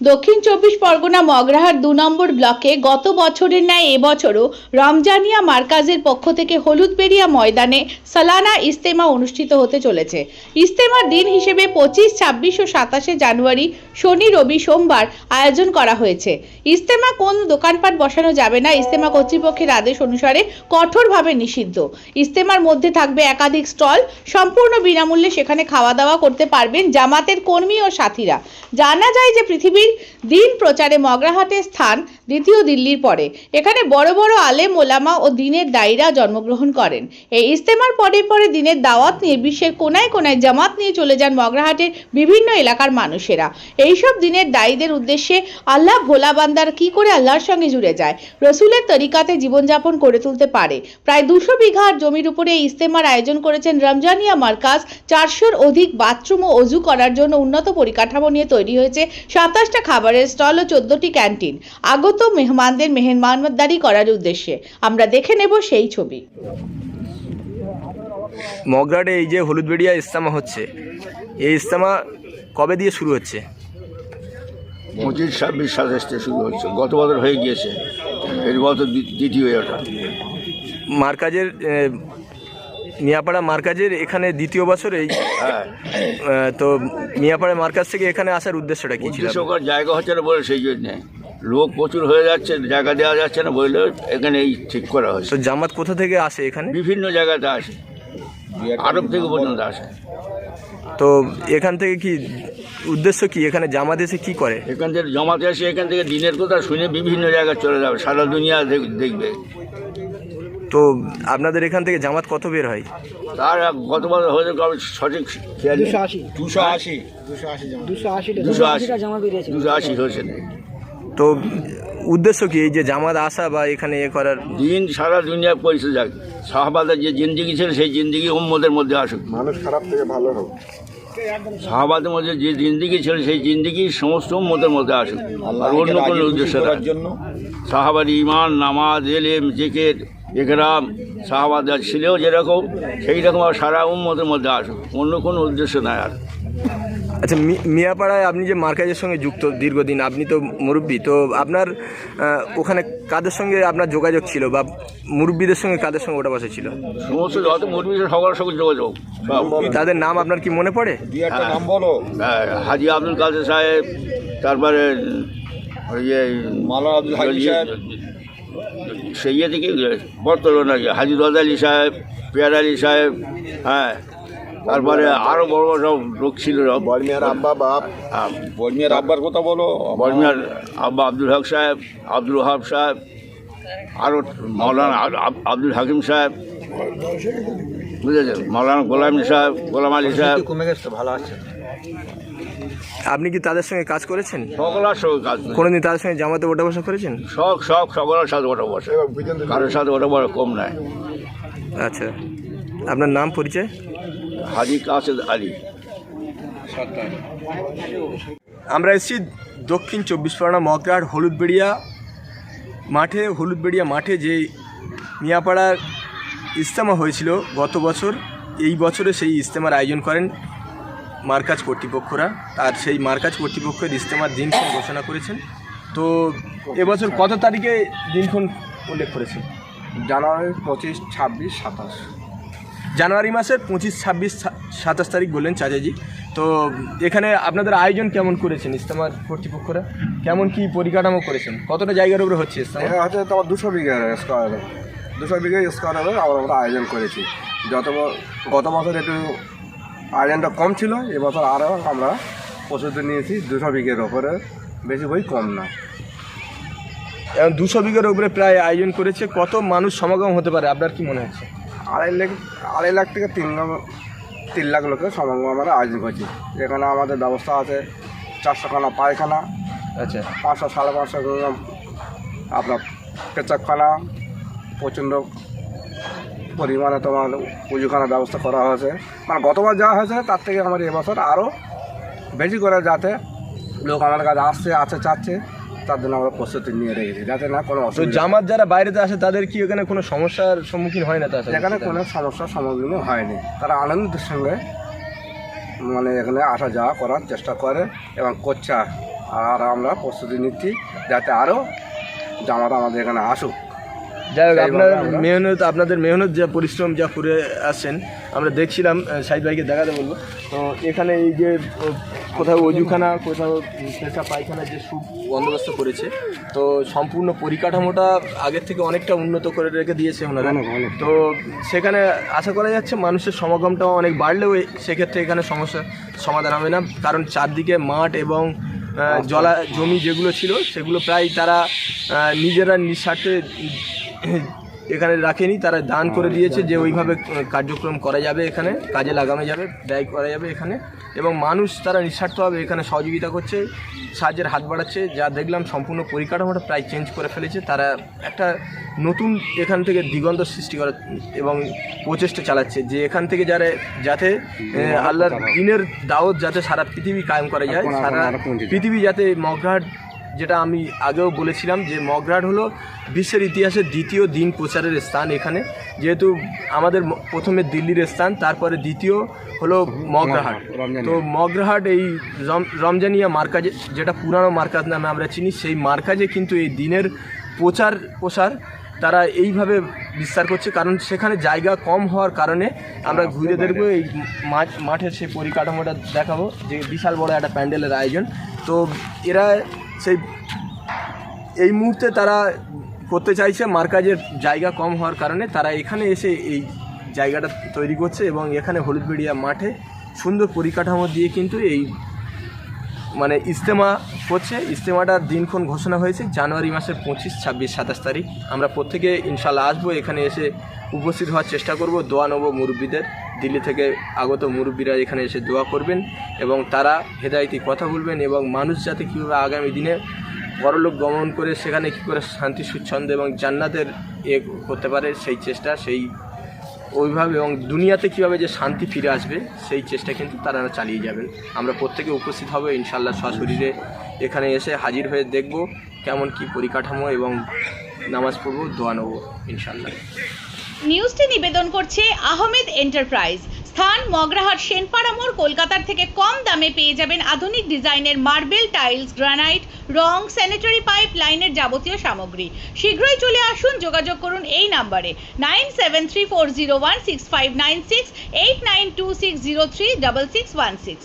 দক্ষিণ চব্বিশ পরগনা মগরাহাট ২ নম্বর ব্লকে গত বছরের ন্যায় এবছরও রমজানিয়া মার্কাজের পক্ষ থেকে হলুদবেড়িয়া ময়দানে সালানা ইজতেমা অনুষ্ঠিত হতে চলেছে। ইজতেমার দিন হিসেবে 25, 26 ও 27শে জানুয়ারি শনি, রবি, সোমবার আয়োজন করা হয়েছে। ইজতেমা কোন দোকানপাট বসানো যাবে না, ইজতেমা কর্তৃপক্ষের আদেশ অনুসারে কঠোরভাবে নিষিদ্ধ। ইজতেমার মধ্যে থাকবে একাধিক স্টল, সম্পূর্ণ বিনামূল্যে সেখানে খাওয়া দাওয়া করতে পারবেন জামাতের কর্মী ও সাথীরা। জানা যায় যে পৃথিবীর দিন প্রচারে মগরাহাটের স্থান দ্বিতীয় দিল্লির পরে। এখানে বড় বড় আলেম ওলামা ও দিনের দায়ীরা জন্মগ্রহণ করেন। এই ইজতেমার পরে পরে দিনের দাওয়াত নিয়ে বিশ্বের কোনায় কোনায় জামাত নিয়ে চলে যান মগরাহাটের বিভিন্ন এলাকার মানুষেরা। এইসব দিনের দায়ীদের উদ্দেশ্যে আল্লাহ ভোলা বান্দার কি করে আল্লাহর সঙ্গে জুড়ে যায়, রসুলের তরিকাতে জীবনযাপন করে তুলতে পারে। প্রায় 200 বিঘা জমির উপরে এই ইজতেমার আয়োজন করেছেন রমজানিয়া মার্কাজ। 400-র অধিক বাথরুম ও অজু করার জন্য উন্নত পরিকাঠামো নিয়ে তৈরি হয়েছে 27টা খাবারের স্টল ও 14টি ক্যান্টিন, আগত মেহমানদের মেহমানদারি করার উদ্দেশ্যে। আমরা দেখে নেব সেই ছবি। মগরাহাটে এই যে হলুদবেড়িয়া ইজতেমা হচ্ছে, এই ইজতেমা কবে দিয়ে শুরু হচ্ছে? 25, 26, 27 শুরু হচ্ছে। গত বছর হয়ে গিয়েছে, এর বছর দ্বিতীয় এটা। মার্কাজের মিয়াপাড়া মার্কাজের এখানে দ্বিতীয় বছর এই। হ্যাঁ, তো মিয়াপাড়া মার্কাজ থেকে এখানে আসার উদ্দেশ্যটা কি ছিল? উদ্দেশ্যকর জায়গা হচ্ছে না বলে সেই জন্যে লোক প্রচুর হয়ে যাচ্ছে, জায়গা দেওয়া যাচ্ছে না বলে এখানে এই ঠিক করা হয়েছে। তো জামাত কোথা থেকে আসে এখানে? বিভিন্ন জায়গাতে আসে, আরব থেকে পর্যন্ত আসে। তো এখান থেকে কি উদ্দেশ্য কি, এখানে জামাত এসে কি করে? এখান থেকে জমাতে আসে, এখান থেকে দিনের কথা শুনে বিভিন্ন জায়গায় চলে যাবে, সারা দুনিয়া দেখবে। তো আপনাদের এখান থেকে জামাত কত বের হয়? তার গত বছর হয়েছে সঠিক 280 হয়েছে। তো উদ্দেশ্য কি এই যে জামাত আসা বা এখানে এ করার? দিন সারা দুনিয়া পৌঁছে যাক, সাহাবাদের যে জিন্দিগি ছিল সেই জিন্দিগি উম্মতের মধ্যে আসুক, মানুষ খারাপ থেকে ভালো হোক। সাহাবাদের মধ্যে যে জিন্দিগি ছিল সেই জিন্দিগি সমস্ত উম্মতের মধ্যে আসুক, আর অন্য কোনো উদ্দেশ্য করার জন্য। সাহাবার ইমান, নামাজ, এলেম, জিকির, ইকরাম সাহাবাদের ছিল যেরকম সেই রকম আর সারা উম্মতের মধ্যে আসুক, অন্য কোনো উদ্দেশ্য নাই আর। আচ্ছা, মিয়াপাড়ায় আপনি যে মার্কাজের সঙ্গে যুক্ত দীর্ঘদিন, আপনি তো মুরব্বী, তো আপনার ওখানে কাদের সঙ্গে আপনার যোগাযোগ ছিল বা মুরব্বীদের সঙ্গে কাদের সঙ্গে ওটা বসা ছিল? সমস্ত যত মুরব্বীদের সবার সঙ্গে যোগাযোগ। তাদের নাম আপনার কি মনে পড়ে? নাম বলো। হাজি আব্দুল কাদের সাহেব, তারপরে ওই যে মাওলানা আব্দুল হাকিম সাহেব, সেই ইয়ে থেকে বর্তমান নাকি হাজি দোয়াদ আলী সাহেব, পেয়ার আলী সাহেব, হ্যাঁ, তারপরে আরও বড় বড় সব লোক ছিল। বর্মিয়ার আব্বা বাপ, বর্মিয়ার আব্বার কথা বলো। বর্মিয়ার আব্বা আব্দুল হক সাহেব, আব্দুল ওহাব সাহেব, আরও মাওলানা আব্দুল হাকিম সাহেব, বুঝেছেন, মাওলানা গোলাম সাহেব, গোলাম আলী সাহেব। কমে গেছে, ভালো আছে। আপনি কি তাদের সঙ্গে কাজ করেছেন? সকলের সঙ্গে কাজ করি। কোনোদিন তাদের সঙ্গে জামাতে ওঠা বসা করেছেন? সকলের সাথে ওটা বসে, কারোর সাথে ওটা বড় কম নাই। আচ্ছা, আপনার নাম পরিচয়? হাজি কাসেদ আলী। আমরা এসেছি দক্ষিণ 24 পরগনা মগরাহাট হলুদবেড়িয়া মাঠে যে মিয়াপাড়ার ইজতেমা হয়েছিল গত বছর, এই বছরে সেই ইজতেমার আয়োজন করেন মার্কাজ কর্তৃপক্ষরা। আর সেই মার্কাজ কর্তৃপক্ষের ইজতেমার দিনক্ষণ ঘোষণা করেছেন। তো এবছর কত তারিখে দিনক্ষণ উল্লেখ করেছেন? জানুয়ারি 25, 26, 27। জানুয়ারি মাসের 25, 26, 27 তারিখ বললেন চাচাজি। তো এখানে আপনাদের আয়োজন কেমন করেছেন ইজতেমার কর্তৃপক্ষরা? কেমন কি পরিকাঠামো করেছেন? কতটা জায়গার উপরে হচ্ছে ইজতেমা? এটা হচ্ছে তোমার 200 বিঘা স্কোয়ারে, 200 বিঘা স্কোয়ারে আমরা আয়োজন করেছি। গত বছর একটু আয়োজনটা কম ছিল, এবছর আরও আমরা প্রস্তুতি নিয়েছি 200 বিঘের ওপরে, বেশি বই কম না। এখন 200 বিঘার উপরে প্রায় আয়োজন করেছে। কত মানুষ সমাগম হতে পারে আপনার কি মনে হচ্ছে? 2.5 লাখ থেকে 3 লাখ লোকের সমাগম আমরা আয়োজন করছি। এখানে আমাদের ব্যবস্থা আছে 400খানা পায়খানা, আচ্ছা, 500 সাড়ে 500 আপনার পেচাকখানা, প্রচণ্ড পরিমাণে তোমার উজুখানার ব্যবস্থা করা হয়েছে। মানে গতবার যা হয়েছে তার থেকে আমার এবছর আরও বেশি করে যাতে লোক আমার কাছে আছে চাচ্ছে, তার জন্য আমরা প্রস্তুতি নিয়ে রেখেছি যাতে না কোনো অসুবিধা। জামাত যারা বাইরেতে আসে তাদের কি এখানে কোনো সমস্যার সম্মুখীন হয় না? এখানে কোনো সমস্যার সম্মুখীন হয়নি, তারা আনন্দের সঙ্গে মানে এখানে আসা যাওয়া করার চেষ্টা করে এবং করছে আর আমরা প্রস্তুতি নিচ্ছি যাতে আরও জামাত আমাদের এখানে আসুক। যাই হোক, সেইভাবে আমরা- আপনাদের মেহনত যা পরিশ্রম যা করে আসছেন আমরা দেখছিলাম, সাহিদ ভাইকে দেখাতে বলবো। তো এখানে এই যে কোথাও অজুখানা, কোথাও পেশা পায়খানার যে বন্দোবস্ত করেছে, তো সম্পূর্ণ পরিকাঠামোটা আগের থেকে অনেকটা উন্নত করে রেখে দিয়েছে ওনারা। অনেক। তো সেখানে আশা করা যাচ্ছে মানুষের সমাগমটাও অনেক বাড়লেও সেক্ষেত্রে এখানে সমস্যার সমাধান হবে না, কারণ চারদিকে মাঠ এবং জমি যেগুলো ছিল সেগুলো প্রায় তারা নিজেরা নিঃস্বার্থে এখানে রাখেনি, তারা দান করে দিয়েছে যে ওইভাবে কার্যক্রম করা যাবে, এখানে কাজে লাগানো যাবে, ব্যয় করা যাবে এখানে, এবং মানুষ তারা নিঃস্বার্থভাবে এখানে সহযোগিতা করছে, সাহায্যের হাত বাড়াচ্ছে। যা দেখলাম সম্পূর্ণ পরিকাঠামোটা প্রায় চেঞ্জ করে ফেলেছে তারা, একটা নতুন এখান থেকে দিগন্ত সৃষ্টি করার এবং প্রচেষ্টা চালাচ্ছে যে এখান থেকে যাতে আল্লাহর দিনের দাওয়াত যাতে সারা পৃথিবী কায়েম করা যায়, সারা পৃথিবী যাতে মগরাহাট, যেটা আমি আগেও বলেছিলাম যে মগরাহাট হলো বিশ্বের ইতিহাসে দ্বিতীয় দিন প্রচারের স্থান। এখানে যেহেতু আমাদের প্রথমে দিল্লির স্থান, তারপরে দ্বিতীয় হলো মগরাহাট। তো মগরাহাট এই রমজানিয়া মার্কাজে, যেটা পুরানো মার্কাজ নামে আমরা চিনি, সেই মার্কাজে কিন্তু এই দিনের প্রসার তারা এইভাবে বিস্তার করছে, কারণ সেখানে জায়গা কম হওয়ার কারণে। আমরা ঘুরে দেখবো এই মাঠের সেই পরিকাঠামোটা দেখাবো, যে বিশাল বড় একটা প্যান্ডেলের আয়োজন। তো এরা এই মুহূর্তে তারা করতে চাইছে, মার্কাজের জায়গা কম হওয়ার কারণে তারা এখানে এসে এই জায়গাটা তৈরি করছে, এবং এখানে হলুদবেড়িয়া মাঠে সুন্দর পরিকাঠামো দিয়ে কিন্তু এই মানে ইজতেমা করছে। ইজতেমাটার দিনক্ষণ ঘোষণা হয়েছে জানুয়ারি মাসের 25, 26, 27 তারিখ। আমরা প্রত্যেকে ইনশাল্লাহ আসবো, এখানে এসে উপস্থিত হওয়ার চেষ্টা করব, দোয়া নেব মুরব্বীদের, দিল্লি থেকে আগত মুরব্বীরা এখানে এসে দোয়া করবেন এবং তারা হেদায়েতি কথা বলবেন, এবং মানুষ যাতে কীভাবে আগামী দিনে পরলোক গমন করে সেখানে কী করে শান্তি স্বচ্ছন্দ এবং জান্নাতের করতে পারে সেই চেষ্টা, সেই ওইভাবে, এবং দুনিয়াতে কীভাবে যে শান্তি ফিরে আসবে সেই চেষ্টা কিন্তু তারা চালিয়ে যাবেন। আমরা প্রত্যেকে উপস্থিত হব ইনশাল্লাহ, সশরীরে এখানে এসে হাজির হয়ে দেখব কেমন কি পরিকাঠামো, এবং নামাজ পড়ব, দোয়া নেব ইনশাল্লাহ। নিউজটি নিবেদন করছে আহমেদ এন্টারপ্রাইজ। স্থান মগরাহাট সেনপাড়া মোড়। কলকাতার থেকে কম দামে পেয়ে যাবেন আধুনিক ডিজাইনের মার্বেল, টাইলস, গ্রানাইট, রং, স্যানিটারি পাইপ লাইনের যাবতীয় সামগ্রী। শীঘ্রই চলে আসুন, যোগাযোগ করুন এই নাম্বারে 9734016596, 8926036616।